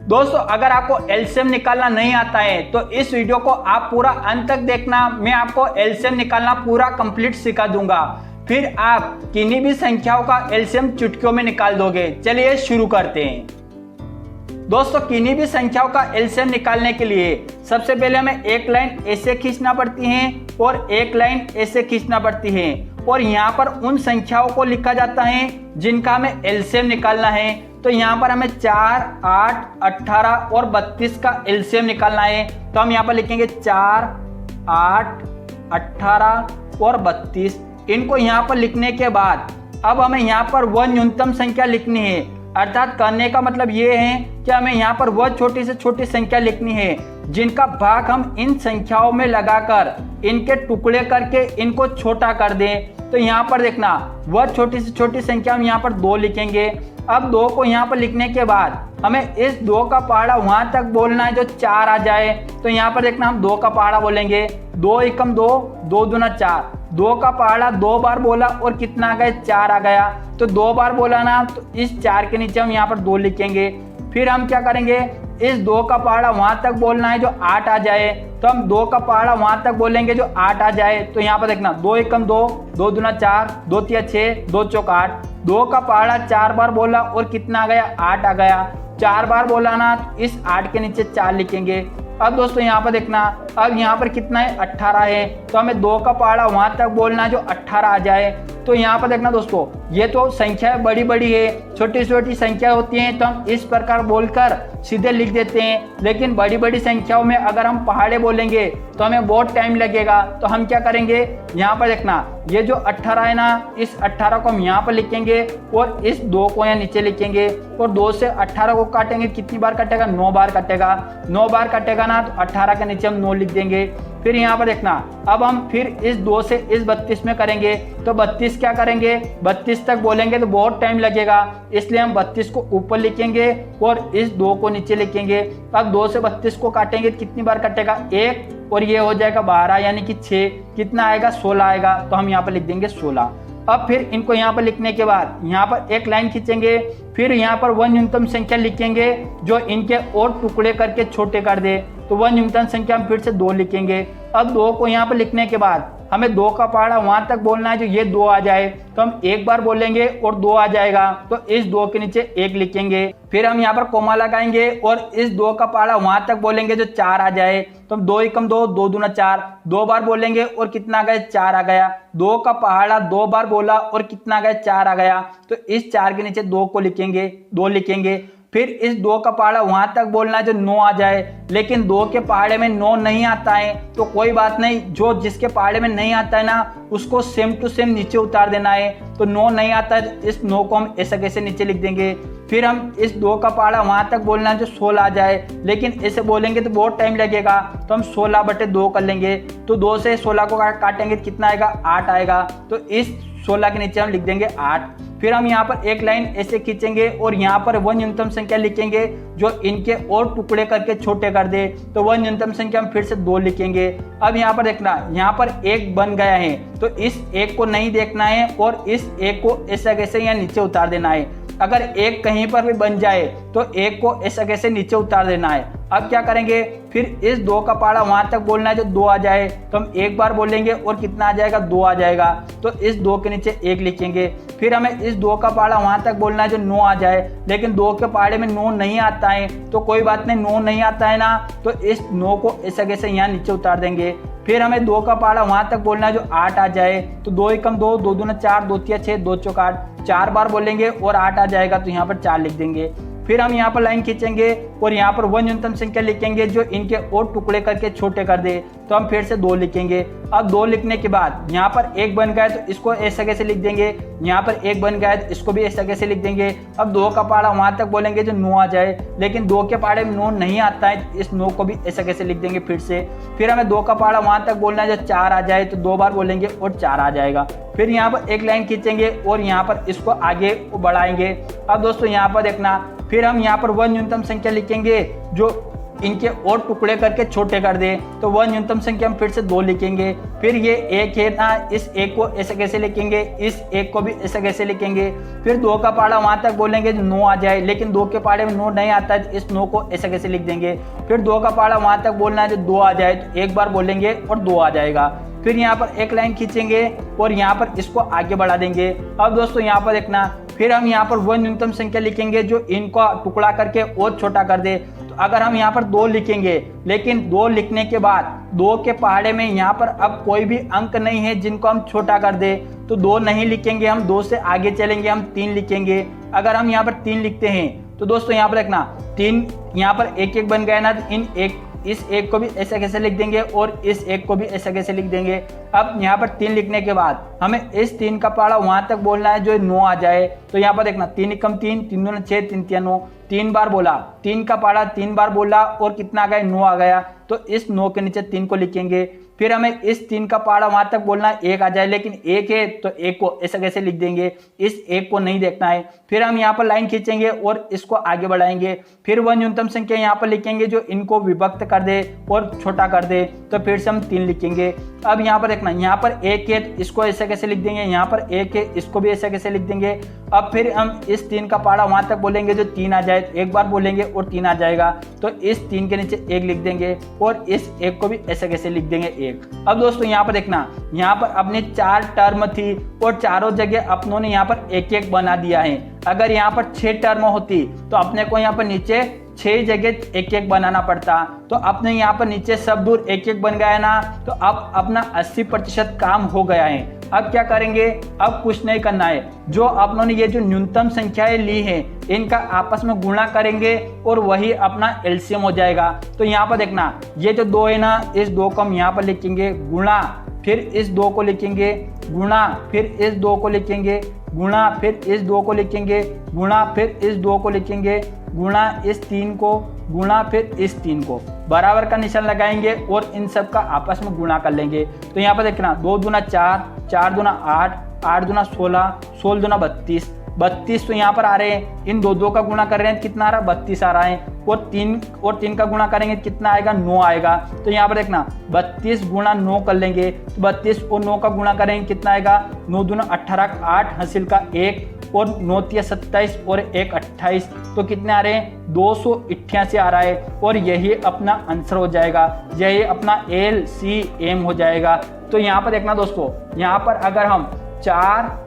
दोस्तों अगर आपको एलसीएम निकालना नहीं आता है तो इस वीडियो को आप पूरा अंत तक देखना। मैं आपको एलसीएम निकालना पूरा कंप्लीट सिखा दूंगा, फिर आप किन्हीं भी संख्याओं का एलसीएम चुटकियों में निकाल दोगे। चलिए शुरू करते हैं। दोस्तों किन्हीं भी संख्याओं का एलसीएम निकालने के लिए सबसे पहले हमें एक लाइन ऐसे खींचना पड़ती है और एक लाइन ऐसे खींचना पड़ती है, और यहाँ पर उन संख्याओं को लिखा जाता है जिनका हमें एलसीएम निकालना है। तो यहाँ पर हमें 4, 8, 18 और 32 का एलसीएम निकालना है। तो हम यहाँ पर लिखेंगे 4, 8, 18 और 32। इनको यहाँ पर लिखने के बाद अब हमें यहाँ पर वह न्यूनतम संख्या लिखनी है, अर्थात करने का मतलब ये है कि हमें यहाँ पर वह छोटी से छोटी संख्या लिखनी है जिनका भाग हम इन संख्याओं में लगाकर इनके टुकड़े करके इनको छोटा कर दें। तो यहाँ पर देखना वह छोटी से छोटी संख्या हम यहाँ पर 2 लिखेंगे। अब 2 को यहाँ पर लिखने के बाद हमें इस 2 का पहाड़ा वहां तक बोलना है जो 4 आ जाए। तो यहाँ पर देखना हम 2 का पहाड़ा बोलेंगे, 2 एकम 2, 2 दूना 4। 2 का पहाड़ा 2 बार बोला और कितना आ गया, 4 आ गया। तो 2 बार बोला ना, तो इस 4 के नीचे हम यहाँ पर 2 लिखेंगे। फिर हम क्या करेंगे, इस 2 का पहाड़ा वहां तक बोलना है जो 8 आ जाए। तो हम 2 का पहाड़ा वहां तक बोलेंगे जो 8 आ जाए। तो यहाँ पर देखना 2 एकम 2, 2 दूना 4, 2 तिया 6, 2 चौक 8। 2 का पहाड़ा 4 बार बोला और कितना आ गया, 8 आ गया। 4 बार बोला ना, तो इस 8 के नीचे 4 लिखेंगे। अब दोस्तों यहाँ पर देखना, अब यहाँ पर कितना है, 18 है। तो हमें 2 का पहाड़ा वहां तक बोलना है जो 18 आ जाए। तो यहाँ पर देखना दोस्तों, ये तो संख्या बड़ी बड़ी है, छोटी छोटी संख्या होती हैं तो हम इस प्रकार बोलकर सीधे लिख देते हैं। लेकिन बड़ी बड़ी संख्याओं में अगर हम पहाड़े बोलेंगे तो हमें बहुत टाइम लगेगा। तो हम क्या करेंगे, यहाँ पर देखना ये जो 18 है ना, इस 18 को हम यहाँ पर लिखेंगे और इस 2 को यहाँ नीचे लिखेंगे, और 2 से 18 को काटेंगे, कितनी बार कटेगा, 9 बार कटेगा। 9 बार कटेगा ना, तो 18 के नीचे हम 9 लिख देंगे। फिर यहाँ पर देखना अब हम फिर इस 2 से इस 32 में करेंगे। तो 32 क्या करेंगे, 32 तक बोलेंगे तो बहुत टाइम लगेगा, इसलिए हम 32 को ऊपर लिखेंगे और इस 2 को नीचे लिखेंगे। अब 2 से 32 को काटेंगे तो कितनी बार कटेगा, 1, और ये हो जाएगा 12 यानी कि 6, कितना आएगा, 16 आएगा। तो हम यहाँ पर लिख देंगे 16। अब फिर इनको यहाँ पर लिखने के बाद यहाँ पर एक लाइन खींचेंगे, फिर यहाँ पर वह न्यूनतम संख्या लिखेंगे जो इनके और टुकड़े करके छोटे कर दे। तो वह न्यूनतम संख्या हम फिर से 2 लिखेंगे। अब 2 को यहाँ पर लिखने के बाद हमें 2 का पहाड़ा वहां तक बोलना है जो ये 2 आ जाए। तो हम एक बार बोलेंगे और 2 आ जाएगा, तो इस 2 के नीचे 1 लिखेंगे। फिर हम यहाँ पर कोमा लगाएंगे और इस 2 का पहाड़ा वहां तक बोलेंगे जो 4 आ जाए। तो हम 2 एकम 2, 2 दूना 4, 2 बार बोलेंगे और कितना आ गया, 4 आ गया। 2 का पहाड़ा 2 बार बोला और कितना आ गया, 4 आ गया। तो इस 4 के नीचे 2 को लिखेंगे, 2 लिखेंगे। फिर इस 2 का पहाड़ा वहां तक बोलना है जो 9 आ जाए। लेकिन 2 के पहाड़े में 9 नहीं आता है, तो कोई बात नहीं, जो जिसके पहाड़े में नहीं आता है ना, उसको सेम टू सेम नीचे उतार देना है। तो 9 नहीं आता है, इस 9 को हम ऐसा कैसे नीचे लिख देंगे। फिर हम इस 2 का पहाड़ा वहां तक बोलना है जो 16 आ जाए, लेकिन ऐसे बोलेंगे तो बहुत टाइम लगेगा, तो हम 16/2 कर लेंगे। तो 2 से 16 को काटेंगे तो कितना आएगा, 8 आएगा। तो इस 16 के नीचे हम लिख देंगे 8। फिर हम यहाँ पर एक लाइन ऐसे खींचेंगे और यहाँ पर वह न्यूनतम संख्या लिखेंगे जो इनके और टुकड़े करके छोटे कर दे। तो वह न्यूनतम संख्या हम फिर से 2 लिखेंगे। अब यहाँ पर देखना, यहाँ पर 1 बन गया है, तो इस 1 को नहीं देखना है और इस 1 को ऐसा कैसे यहाँ नीचे उतार देना है। अगर 1 कहीं पर भी बन जाए तो 1 को ऐसा कैसे नीचे उतार देना है। अब क्या करेंगे, फिर इस 2 का पहाड़ा वहां तक बोलना है जो 2 आ जाए। तो हम एक बार बोलेंगे और कितना आ जाएगा, 2 आ जाएगा। तो इस 2 के नीचे 1 लिखेंगे। फिर हमें इस 2 का पहाड़ा वहां तक बोलना है जो 9 आ जाए, लेकिन 2 के पहाड़े में 9 नहीं आता है। तो कोई बात नहीं, 9 नहीं आता है ना, तो इस 9 को ऐसा कैसे यहाँ नीचे उतार देंगे। फिर हमें 2 का पहाड़ा वहां तक बोलना है जो 8 आ जाए। तो 2 एकम 2, 2 दूना 4, 2 तिया 6, 2 चौक 8। 4 बार बोलेंगे और 8 आ जाएगा, तो यहाँ पर 4 लिख देंगे। फिर हम यहाँ पर लाइन खींचेंगे और यहाँ पर वह न्यूनतम संख्या लिखेंगे जो इनके और टुकड़े करके छोटे कर दे। तो हम फिर से 2 लिखेंगे। अब 2 लिखने के बाद यहाँ पर 1 बन गया तो इसको ऐसा कैसे लिख देंगे, यहाँ पर 1 बन गया तो इसको भी ऐसा कैसे लिख देंगे। अब 2 का पहाड़ा वहां तक बोलेंगे जो 9 आ जाए, लेकिन 2 के पहाड़े में 9 नहीं आता है, तो इस 9 को भी ऐसा कैसे लिख देंगे फिर से। फिर हमें 2 का पहाड़ा वहां तक बोलना है जो 4 आ जाए, तो 2 बार बोलेंगे और 4 आ जाएगा। फिर यहाँ पर एक लाइन खींचेंगे और यहाँ पर इसको आगे बढ़ाएंगे। अब दोस्तों यहाँ पर देखना, फिर हम यहाँ पर वह न्यूनतम संख्या लिखेंगे जो इनके और टुकड़े करके छोटे कर दे तो वह न्यूनतम संख्या हम फिर से 2 लिखेंगे। फिर ये 1 है ना, इस 1 को ऐसे कैसे लिखेंगे, इस 1 को भी ऐसे कैसे लिखेंगे। फिर 2 का पहाड़ा वहां तक बोलेंगे 9 आ जाए, लेकिन 2 के पहाड़े में 9 नहीं आता है तो इस 9 को ऐसे कैसे लिख देंगे। फिर 2 का पहाड़ा वहां तक बोलना है जो 2 आ जाए तो एक बार बोलेंगे और 2 आ जाएगा। फिर यहाँ पर एक लाइन खींचेंगे और यहाँ पर इसको आगे बढ़ा देंगे। अब दोस्तों यहाँ पर देखना, फिर हम यहाँ पर वह न्यूनतम संख्या लिखेंगे जो इनको टुकड़ा करके और छोटा कर दे। तो अगर हम यहाँ पर 2 लिखेंगे, लेकिन 2 लिखने के बाद 2 के पहाड़े में यहाँ पर अब कोई भी अंक नहीं है जिनको हम छोटा कर दे, तो 2 नहीं लिखेंगे, हम 2 से आगे चलेंगे, हम 3 लिखेंगे। अगर हम यहाँ पर 3 लिखते हैं तो दोस्तों यहाँ पर देखना 3 यहाँ पर 1 बन गया ना, तो इस 1 को भी ऐसे कैसे लिख देंगे और इस 1 को भी ऐसे कैसे लिख देंगे। अब यहाँ पर 3 लिखने के बाद हमें इस 3 का पहाड़ा वहां तक बोलना है जो 9 आ जाए। तो यहाँ पर देखना 3 एकम 3, 3 दूना 6, 3 तिया 9, 3 बार बोला, 3 का पहाड़ा 3 बार बोला और कितना आ गया, 9 आ गया। तो इस 9 के नीचे 3 को लिखेंगे। फिर हमें इस 3 का पहाड़ा वहां तक बोलना है 1 आ जाए, लेकिन 1 है तो 1 को ऐसे कैसे लिख देंगे, इस 1 को नहीं देखना है। फिर हम यहाँ पर लाइन खींचेंगे और इसको आगे बढ़ाएंगे। फिर वह न्यूनतम संख्या यहाँ पर लिखेंगे जो इनको विभक्त कर दे और छोटा कर दे, तो फिर से हम 3 लिखेंगे। अब यहाँ पर देखना, यहाँ पर 1 है तो इसको ऐसे कैसे लिख देंगे, यहाँ पर 1 है इसको भी ऐसे कैसे लिख देंगे। अब फिर हम इस 3 का पहाड़ा वहां तक बोलेंगे जो 3 आ जाए, तो एक बार बोलेंगे और 3 आ जाएगा। तो इस 3 के नीचे 1 लिख देंगे और इस 1 को भी ऐसे कैसे लिख देंगे 1। अब दोस्तों यहाँ पर देखना, यहाँ पर अपने 4 टर्म थी और चारों जगह अपनों ने यहाँ पर 1 बना दिया है। अगर यहाँ पर 6 टर्म होती तो अपने को यहाँ पर नीचे 6 जगह 1 बनाना पड़ता। तो अपने यहाँ पर नीचे सब दूर 1 बन गया ना, तो अब अपना 80% काम हो गया है। अब क्या करेंगे, अब कुछ नहीं करना है, जो अपनों ने ये जो न्यूनतम संख्याएं ली हैं इनका आपस में गुणा करेंगे और वही अपना एलसीएम हो जाएगा। तो यहाँ पर देखना, ये जो 2 है ना, इस 2 को हम यहाँ पर लिखेंगे गुणा, फिर इस 2 को लिखेंगे गुणा, फिर इस 2 को लिखेंगे गुणा, फिर इस 2 को लिखेंगे गुणा, फिर इस 2 को लिखेंगे गुणा, इस 3 को गुणा, फिर इस 3 को बराबर का निशान लगाएंगे और इन सब का आपस में गुणा कर लेंगे। तो यहाँ पर देखना 2 दूना 4, 4 दूना 8, 8 दूना 16, 16 दूना 32, 32 तो यहाँ पर आ रहे हैं। इन 2 का गुणा कर रहे हैं, कितना आ रहा है, 32 आ रहा है। और 3 का गुणा करेंगे कितना आएगा, 9 आएगा। तो यहाँ पर देखना 32 गुणा 9 कर लेंगे, तो 32 और 9 का गुणा करेंगे कितना आएगा, 9 दूना 18, 8 हासिल का 1 और 9 तिया 27 और 1 28, तो कितने आ रहे हैं, 288 आ रहा है। और यही अपना आंसर हो जाएगा, यही अपना LCM हो जाएगा। तो यहाँ पर देखना दोस्तों, यहाँ पर अगर हम 4,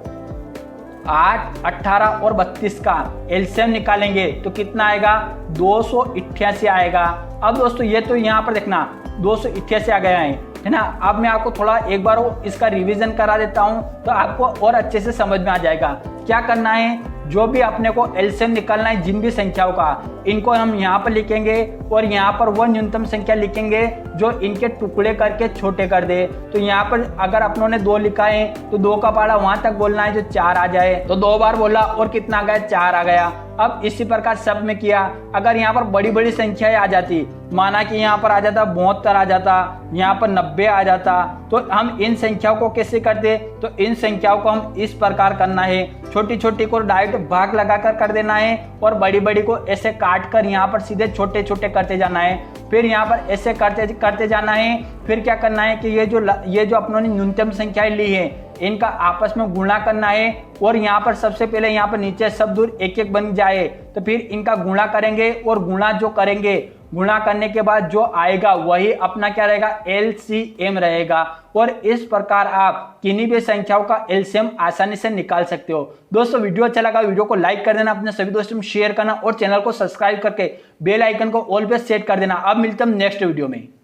8, 18 और 32 का एलसीएम निकालेंगे तो कितना आएगा, 288 आएगा। अब दोस्तों ये तो यहाँ पर देखना 288 आ गया है ना। अब मैं आपको थोड़ा एक बार इसका रिवीजन करा देता हूँ तो आपको और अच्छे से समझ में आ जाएगा। क्या करना है, जो भी अपने को एलसीएम निकालना है जिन भी संख्याओं का, इनको हम यहाँ पर लिखेंगे और यहाँ पर वह न्यूनतम संख्या लिखेंगे जो इनके टुकड़े करके छोटे कर दे। तो यहाँ पर अगर अपनों ने 2 लिखा है तो 2 का पहाड़ा वहां तक बोलना है जो 4 आ जाए। तो 2 बार बोला और कितना आ गया, 4 आ गया। अब इसी प्रकार सब में किया। अगर यहाँ पर बड़ी बड़ी संख्याएं आ जाती, माना कि यहाँ पर आ जाता 72 आ जाता, यहाँ पर 90 आ जाता, तो हम इन संख्याओं को कैसे करते, तो इन संख्याओं को हम इस प्रकार करना है, छोटी छोटी को डायरेक्ट भाग लगाकर कर देना है और बड़ी बड़ी को ऐसे काट कर यहाँ पर सीधे छोटे छोटे करते जाना है। फिर यहाँ पर ऐसे करते जाना है। फिर क्या करना है कि ये जो अपनों ने न्यूनतम संख्याएं ली है इनका आपस में गुणा करना है और यहाँ पर सबसे पहले यहाँ पर नीचे सब दूर 1 बन जाए तो फिर इनका गुणा करेंगे और गुणा जो करेंगे, गुणा करने के बाद जो आएगा वही अपना क्या रहेगा, LCM रहेगा। और इस प्रकार आप किन्हीं भी संख्याओं का LCM आसानी से निकाल सकते हो। दोस्तों वीडियो अच्छा लगा, वीडियो को लाइक कर देना, अपने सभी दोस्तों में शेयर करना और चैनल को सब्सक्राइब करके बेल आइकन को ऑल पे सेट कर देना। अब मिलते हैं नेक्स्ट वीडियो में।